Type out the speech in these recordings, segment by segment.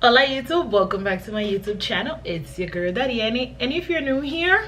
Hola YouTube, welcome back to my YouTube channel. It's your girl Darieny, and if you're new here,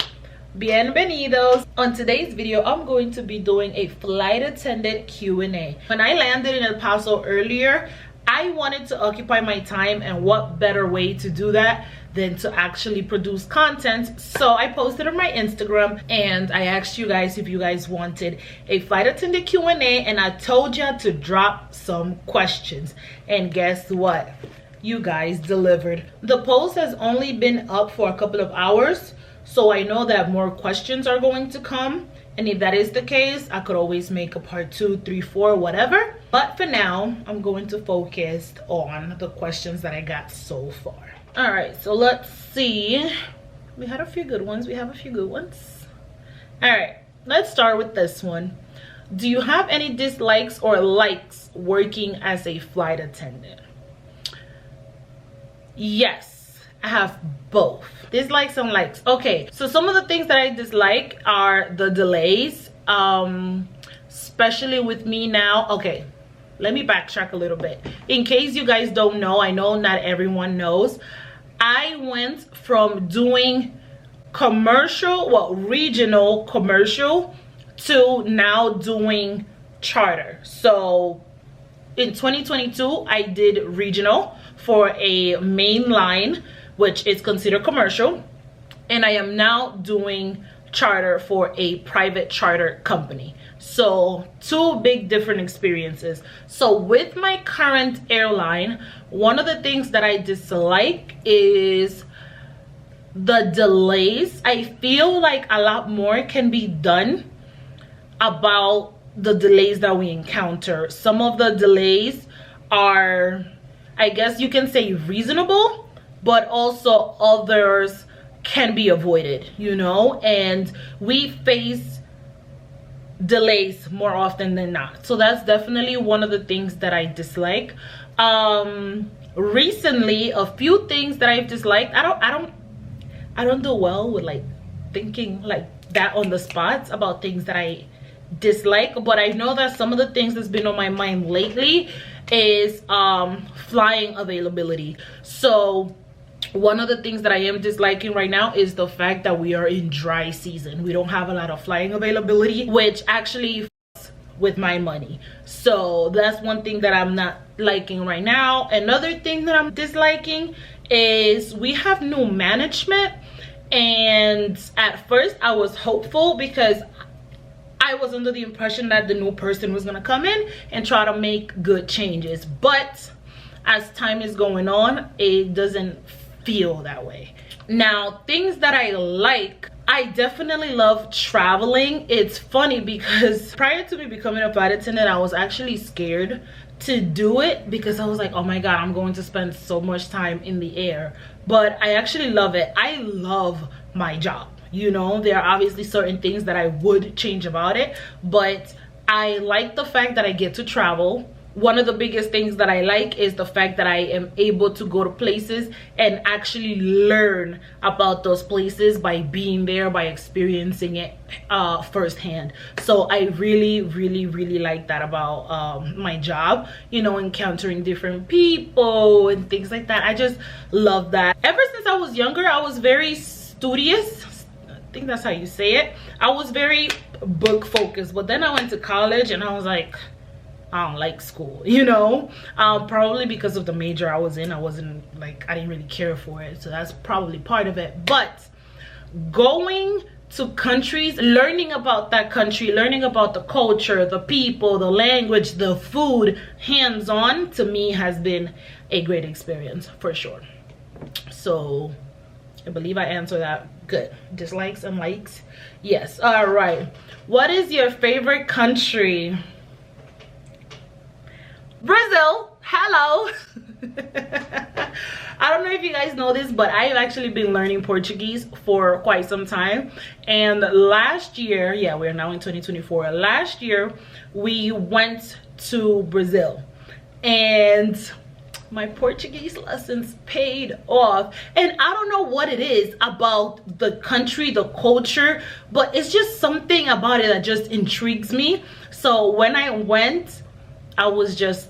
bienvenidos. On today's video, I'm going to be doing a flight attendant Q&A. When I landed in El Paso earlier, I wanted to occupy my time, and what better way to do that than to actually produce content. So I posted on my Instagram and I asked you guys if you guys wanted a flight attendant Q&A, and I told you to drop some questions, and guess what? You guys delivered. The post has only been up for a couple of hours, so I know that more questions are going to come, and if that is the case, I could always make a part 2, 3, 4, whatever. But for now, I'm going to focus on the questions that I got so far. All right, so let's see. We had a few good ones. All right, let's start with this one. Do you have any dislikes or likes working as a flight attendant? Yes, I have both. Dislikes and likes. Okay, so some of the things that I dislike are the delays, especially with me now. Okay, let me backtrack a little bit. In case you guys don't know, I know not everyone knows, I went from doing commercial, well, regional commercial, to now doing charter. So in 2022, I did regional for a main line, which is considered commercial, and I am now doing charter for a private charter company. So two big different experiences. So with my current airline, one of the things that I dislike is the delays. I feel like a lot more can be done about the delays that we encounter. Some of the delays are, I guess you can say, reasonable, but also others can be avoided, you know, and we face delays more often than not. So that's definitely one of the things that I dislike. Recently, a few things that I've disliked. I don't do well with like thinking like that on the spot about things that I dislike, but I know that some of the things that's been on my mind lately is flying availability. So one of the things that I am disliking right now is the fact that we are in dry season. We don't have a lot of flying availability, which actually f***s with my money. So that's one thing that I'm not liking right now. Another thing that I'm disliking is we have new management, and at first I was hopeful because I was under the impression that the new person was gonna come in and try to make good changes, but as time is going on, it doesn't feel that way. Now, things that I like, I definitely love traveling. It's funny because prior to me becoming a flight attendant, I was actually scared to do it because I was like, oh my god, I'm going to spend so much time in the air. But I actually love it. I love my job. You know, there are obviously certain things that I would change about it, but I like the fact that I get to travel. One of the biggest things that I like is the fact that I am able to go to places and actually learn about those places by being there, by experiencing it firsthand. So I really like that about my job, you know, encountering different people and things like that. I just love that. Ever since I was younger, I was very studious. I think that's how you say it. I was very book focused, but then I went to college and I was like, I don't like school, you know, probably because of the major I was in. I didn't really care for it, so that's probably part of it. But going to countries, learning about that country, learning about the culture, the people, the language, the food, hands-on, to me has been a great experience for sure. So I believe I answered that good. Dislikes and likes, yes. All right, what is your favorite country? Brazil. Hello. I don't know if you guys know this, but I've actually been learning Portuguese for quite some time, and last year, yeah, we're now in 2024, last year we went to Brazil, and my Portuguese lessons paid off. And I don't know what it is about the country, the culture, but it's just something about it that just intrigues me. So when I went, I was just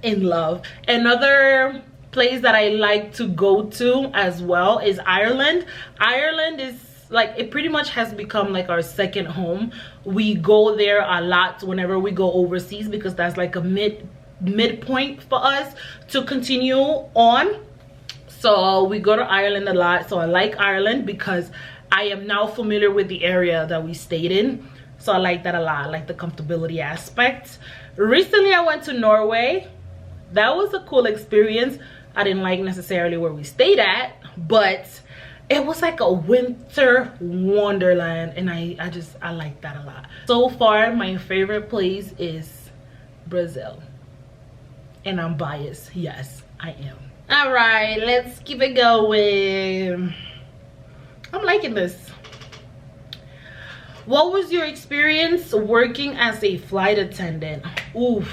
in love. Another place that I like to go to as well is Ireland. Ireland is like, it pretty much has become like our second home. We go there a lot whenever we go overseas, because that's like a midpoint for us to continue on. So we go to Ireland a lot. So I like Ireland because I am now familiar with the area that we stayed in. So I like that a lot. I like the comfortability aspect. Recently I went to Norway. That was a cool experience. I didn't like necessarily where we stayed at, but it was like a winter wonderland, and I like that a lot. So far my favorite place is Brazil, and I'm biased. Yes, I am. All right, let's keep it going. I'm liking this. What was your experience working as a flight attendant? Oof.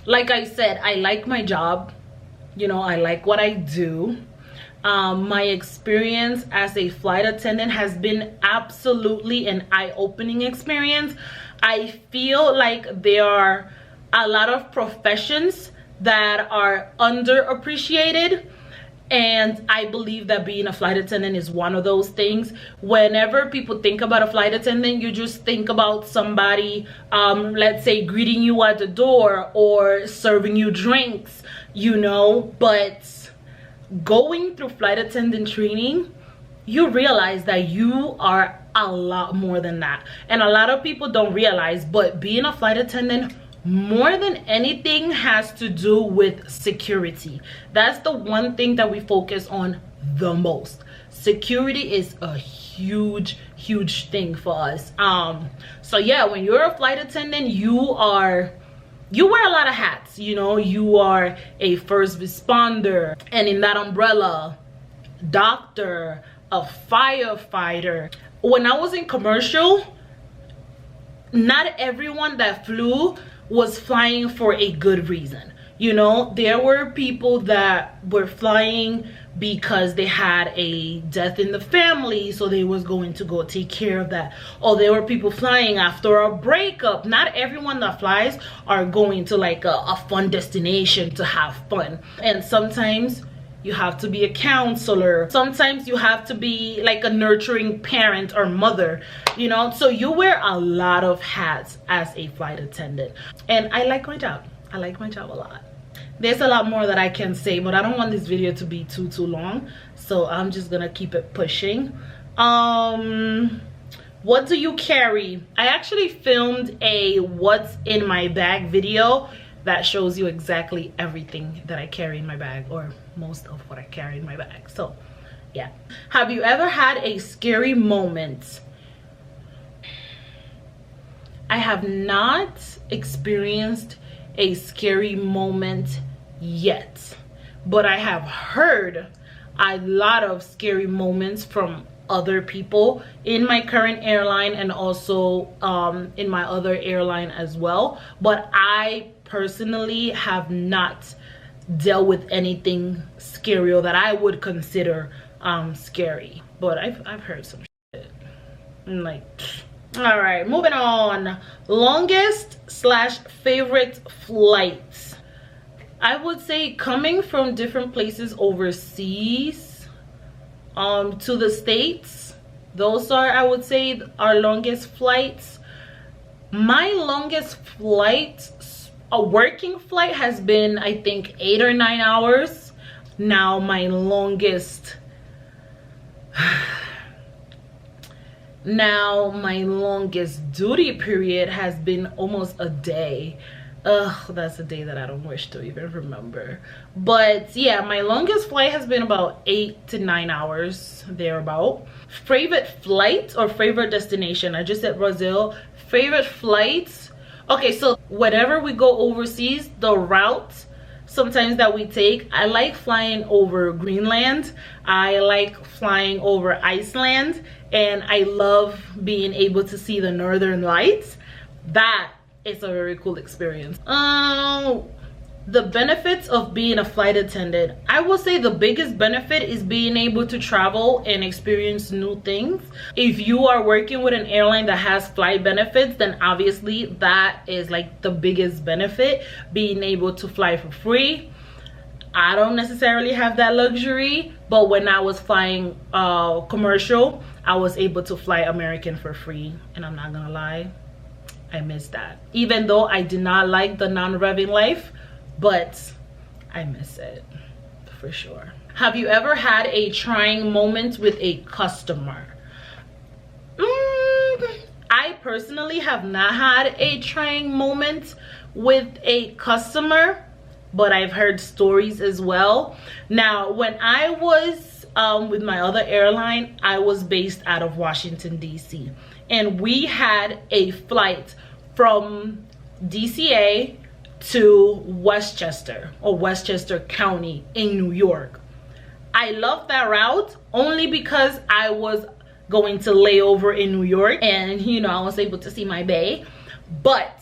Like I said, I like my job. You know, I like what I do. My experience as a flight attendant has been absolutely an eye-opening experience. I feel like there are a lot of professions that are underappreciated, and I believe that being a flight attendant is one of those things. Whenever people think about a flight attendant, you just think about somebody, let's say, greeting you at the door or serving you drinks, you know. But going through flight attendant training, you realize that you are a lot more than that. And a lot of people don't realize, but being a flight attendant, more than anything, has to do with security. That's the one thing that we focus on the most. Security is a huge thing for us. So yeah, when you're a flight attendant, you wear a lot of hats. You know, you are a first responder, and in that umbrella, doctor, a firefighter. When I was in commercial, not everyone that flew was flying for a good reason. You know, there were people that were flying because they had a death in the family, so they was going to go take care of that. Or there were people flying after a breakup. Not everyone that flies are going to like a fun destination to have fun. And sometimes you have to be a counselor. Sometimes you have to be like a nurturing parent or mother, you know. So you wear a lot of hats as a flight attendant, and I like my job. I like my job a lot. There's a lot more that I can say, but I don't want this video to be too long, so I'm just gonna keep it pushing. What do you carry? I actually filmed a what's in my bag video that shows you exactly everything that I carry in my bag, or most of what I carry in my bag. So yeah. Have you ever had a scary moment? I have not experienced a scary moment yet, but I have heard a lot of scary moments from other people in my current airline, and also in my other airline as well. But I personally have not dealt with anything scary, or that I would consider scary, but I've heard some shit. I'm like, all right, moving on. Longest / favorite flights. I would say coming from different places overseas to the States, those are, I would say, our longest flights. My longest flight, a working flight, has been, I think, 8 or 9 hours. Now my longest duty period has been almost a day. Ugh, that's a day that I don't wish to even remember. But yeah, my longest flight has been about 8 to 9 hours, thereabout. Favorite flight or favorite destination? I just said Brazil. Favorite flights? Okay, so whenever we go overseas, the route sometimes that we take, I like flying over Greenland. I like flying over Iceland, and I love being able to see the northern lights. That is a very cool experience. The benefits of being a flight attendant, I will say the biggest benefit is being able to travel and experience new things. If you are working with an airline that has flight benefits, then obviously that is like the biggest benefit, being able to fly for free. I don't necessarily have that luxury, but when I was flying commercial, I was able to fly American for free, and I'm not gonna lie, I miss that. Even though I did not like the non-revving life, but I miss it for sure. Have you ever had a trying moment with a customer? I personally have not had a trying moment with a customer, but I've heard stories as well. Now, when I was with my other airline, I was based out of Washington, D.C. And we had a flight from DCA to Westchester or Westchester County in New York. I love that route only because I was going to lay over in New York, and you know, I was able to see my bay. But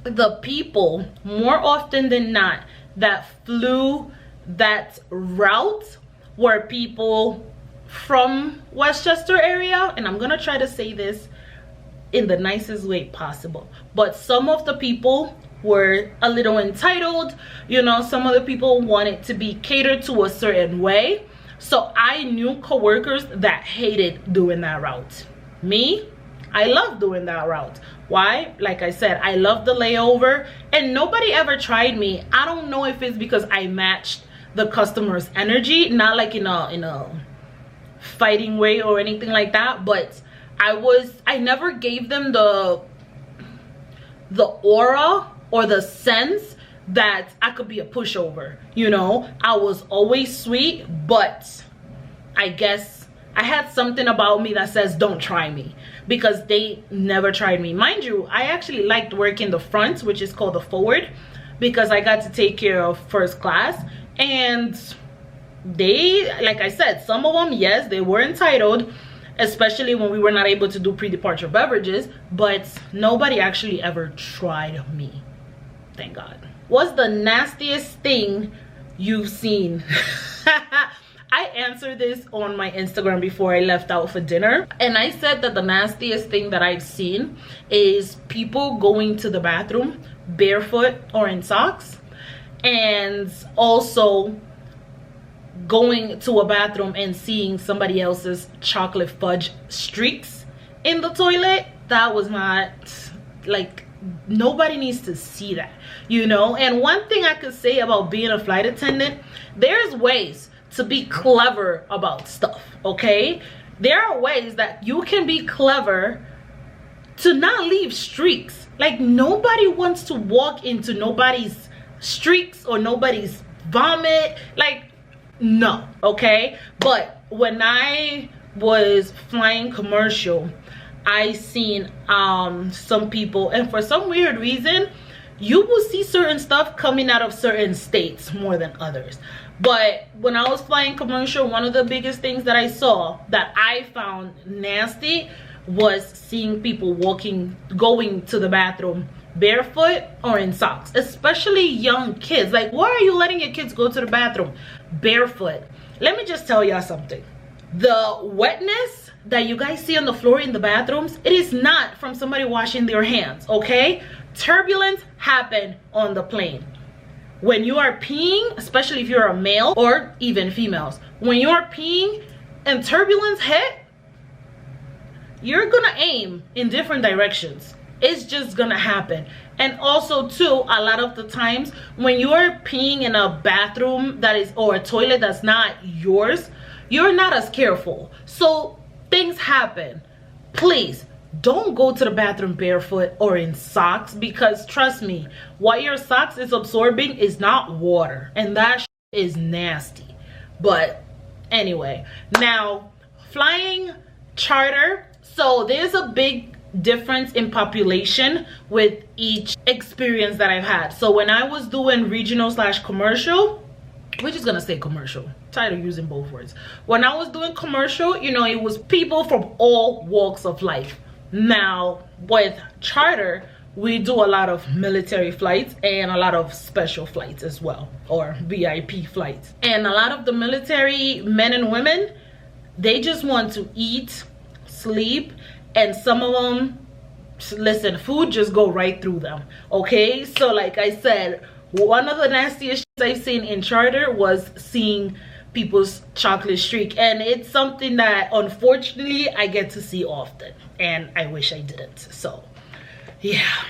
the people, more often than not, that flew that route were people from Westchester area, and I'm gonna try to say this in the nicest way possible, but some of the people were a little entitled. You know, some of the people wanted to be catered to a certain way. So I knew coworkers that hated doing that route. Me, I love doing that route. Why? Like I said, I love the layover, and nobody ever tried me. I don't know if it's because I matched the customer's energy, not like in a fighting way or anything like that, but I never gave them the aura or the sense that I could be a pushover. You know, I was always sweet, but I guess I had something about me that says don't try me, because they never tried me. Mind you, I actually liked working the front, which is called the forward, because I got to take care of first class. And they, like I said, some of them, yes, they were entitled, especially when we were not able to do pre-departure beverages, but nobody actually ever tried me, thank God. What's the nastiest thing you've seen? I answered this on my Instagram before I left out for dinner, and I said that the nastiest thing that I've seen is people going to the bathroom barefoot or in socks, and also going to a bathroom and seeing somebody else's chocolate fudge streaks in the toilet. That was not, like, nobody needs to see that, you know. And one thing I could say about being a flight attendant, there's ways to be clever about stuff, okay? There are ways that you can be clever to not leave streaks. Like, nobody wants to walk into nobody's streaks or nobody's vomit. Like, no, okay? But when I was flying commercial, I seen some people, and for some weird reason, you will see certain stuff coming out of certain states more than others. But when I was flying commercial, one of the biggest things that I saw that I found nasty was seeing people going to the bathroom barefoot or in socks, especially young kids. Like, why are you letting your kids go to the bathroom barefoot? Let me just tell y'all something. The wetness that you guys see on the floor in the bathrooms, it is not from somebody washing their hands, okay? Turbulence happen on the plane. When you are peeing, especially if you're a male or even females, when you are peeing and turbulence hit, you're gonna aim in different directions. It's just gonna happen. And also too, a lot of the times when you're peeing in a bathroom that is, or a toilet that's not yours, you're not as careful, so things happen. Please don't go to the bathroom barefoot or in socks, because trust me, what your socks is absorbing is not water, and that is nasty. But anyway, now flying charter, so there's a big difference in population with each experience that I've had. So when I was doing regional / commercial, we're just gonna say commercial, tired of using both words. When I was doing commercial, you know, it was people from all walks of life. Now with charter, we do a lot of military flights and a lot of special flights as well, or VIP flights. And a lot of the military men and women, they just want to eat, sleep, and some of them, listen, food just go right through them. Okay, so like I said, one of the nastiest shit I've seen in charter was seeing people's chocolate streak, and it's something that unfortunately I get to see often, and I wish I didn't. So yeah,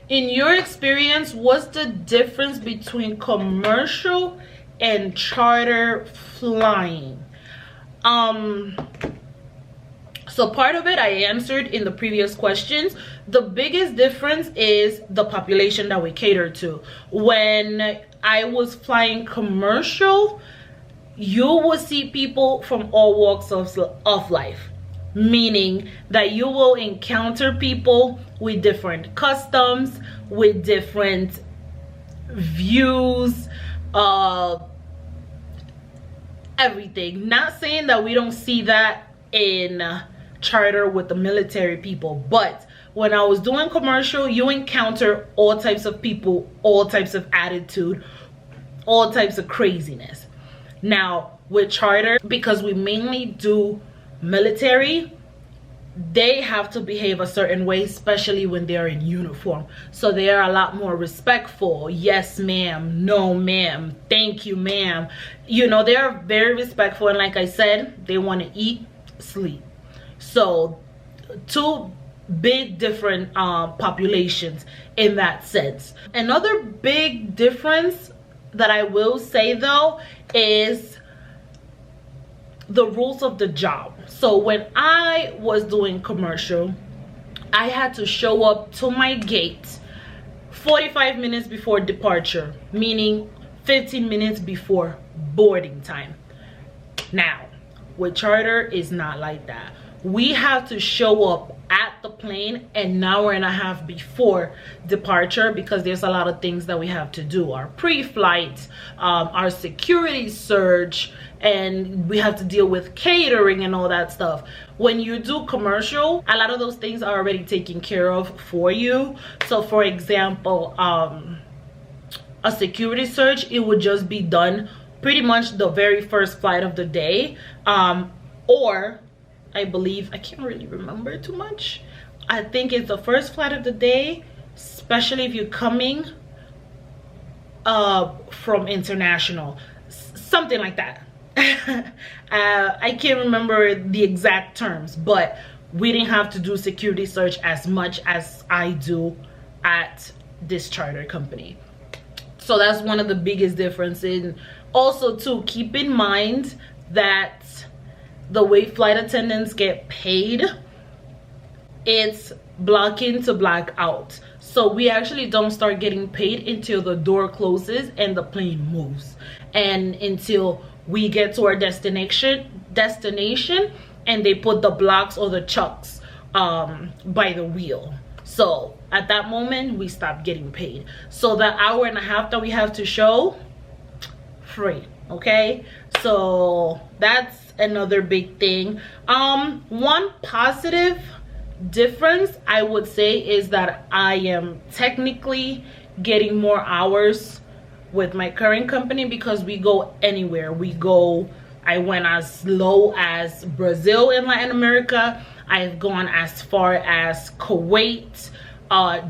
in your experience, what's the difference between commercial and charter flying? So part of it I answered in the previous questions. The biggest difference is the population that we cater to. When I was flying commercial, you will see people from all walks of life, meaning that you will encounter people with different customs, with different views, everything. Not saying that we don't see that in charter with the military people, but when I was doing commercial, you encounter all types of people, all types of attitude, all types of craziness. Now with charter, because we mainly do military, they have to behave a certain way, especially when they're in uniform. So they are a lot more respectful. Yes ma'am, no ma'am, thank you ma'am. You know, they're very respectful, and like I said, they want to eat, sleep. So two big different populations in that sense. Another big difference that I will say though is the rules of the job. So when I was doing commercial, I had to show up to my gate 45 minutes before departure, meaning 15 minutes before boarding time. Now with charter, is not like that. We have to show up at the plane an hour and a half before departure, because there's a lot of things that we have to do. Our pre-flight, our security search, and we have to deal with catering and all that stuff. When you do commercial, a lot of those things are already taken care of for you. So for example, a security search, it would just be done pretty much the very first flight of the day, or I believe, I can't really remember too much, I think it's the first flight of the day, especially if you're coming from international, something like that. I can't remember the exact terms, but we didn't have to do security search as much as I do at this charter company. So that's one of the biggest differences. Also too, keep in mind that the way flight attendants get paid, it's block in to black out. So we actually don't start getting paid until the door closes and the plane moves, and until we get to our destination and they put the blocks or the chucks by the wheel. So at that moment we stop getting paid. So the hour and a half that we have to show, free. Okay, so that's another big thing. One positive difference I would say is that I am technically getting more hours with my current company, because we go anywhere. I went as low as Brazil in Latin America. I've gone as far as Kuwait,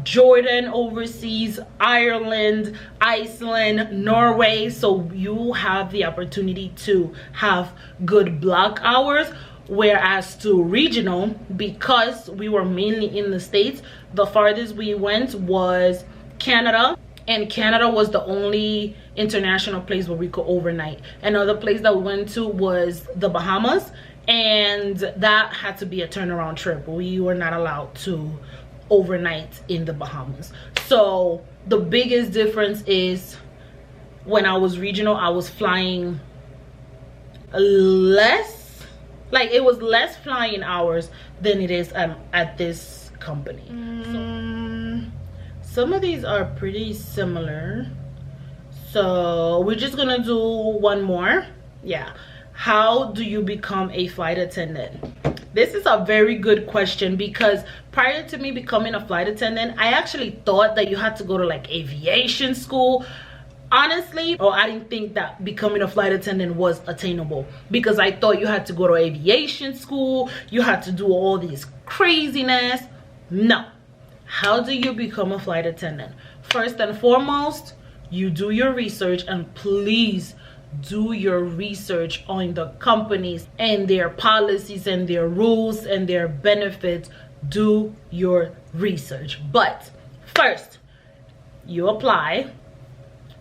Jordan overseas, Ireland, Iceland, Norway. So you have the opportunity to have good block hours. Whereas to regional, because we were mainly in the States, the farthest we went was Canada, and Canada was the only international place where we could overnight. Another place that we went to was the Bahamas, and that had to be a turnaround trip. We were not allowed to overnight in the Bahamas. So the biggest difference is when I was regional, I was flying less, like it was less flying hours than it is at this company. Some of these are pretty similar, so we're just gonna do one more. Yeah, how do you become a flight attendant? This is a very good question, because prior to me becoming a flight attendant, I actually thought that you had to go to like aviation school. Honestly, or I didn't think that becoming a flight attendant was attainable, because I thought you had to go to aviation school, you had to do all these craziness. No. How do you become a flight attendant? First and foremost, you do your research, and please do your research on the companies and their policies and their rules and their benefits. Do your research. But first, you apply.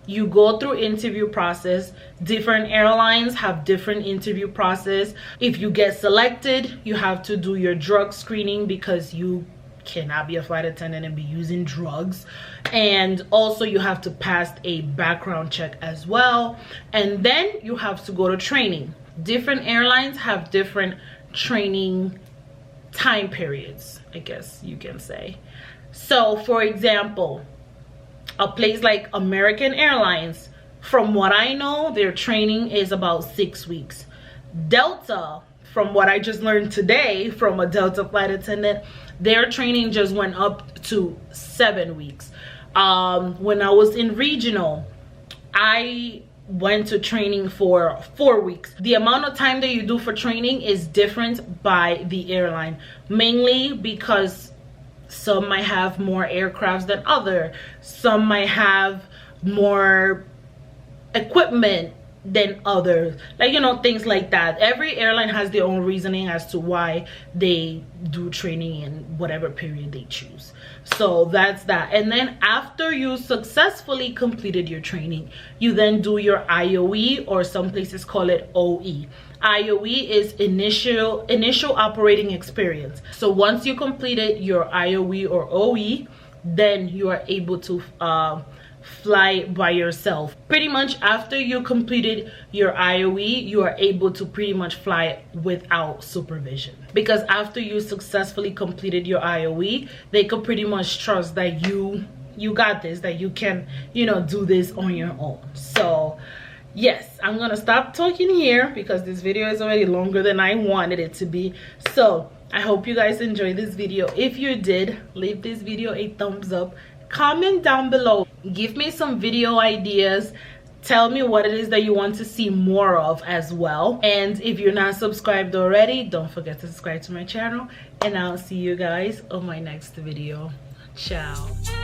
You go through interview process. Different airlines have different interview process. If you get selected, you have to do your drug screening, because you cannot be a flight attendant and be using drugs. And also you have to pass a background check as well. And then you have to go to training. Different airlines have different training time periods, I guess you can say. So for example, a place like American Airlines, from what I know, their training is about 6 weeks. Delta, from what I just learned today from a Delta flight attendant, their training just went up to 7 weeks. When I was in regional, I went to training for 4 weeks. The amount of time that you do for training is different by the airline, mainly because some might have more aircrafts than other. Some might have more equipment than others, like, you know, things like that. Every airline has their own reasoning as to why they do training in whatever period they choose. So that's that. And then after you successfully completed your training, you then do your IOE, or some places call it OE. IOE is initial operating experience. So once you completed your IOE or OE, then you are able to fly by yourself. Pretty much after you completed your IOE, you are able to pretty much fly without supervision, because after you successfully completed your IOE, they could pretty much trust that you got this, that you can, you know, do this on your own. So yes, I'm gonna stop talking here because this video is already longer than I wanted it to be. So I hope you guys enjoyed this video. If you did, leave this video a thumbs up. Comment down below, give me some video ideas, tell me what it is that you want to see more of as well. And if you're not subscribed already, don't forget to subscribe to my channel, and I'll see you guys on my next video. Ciao.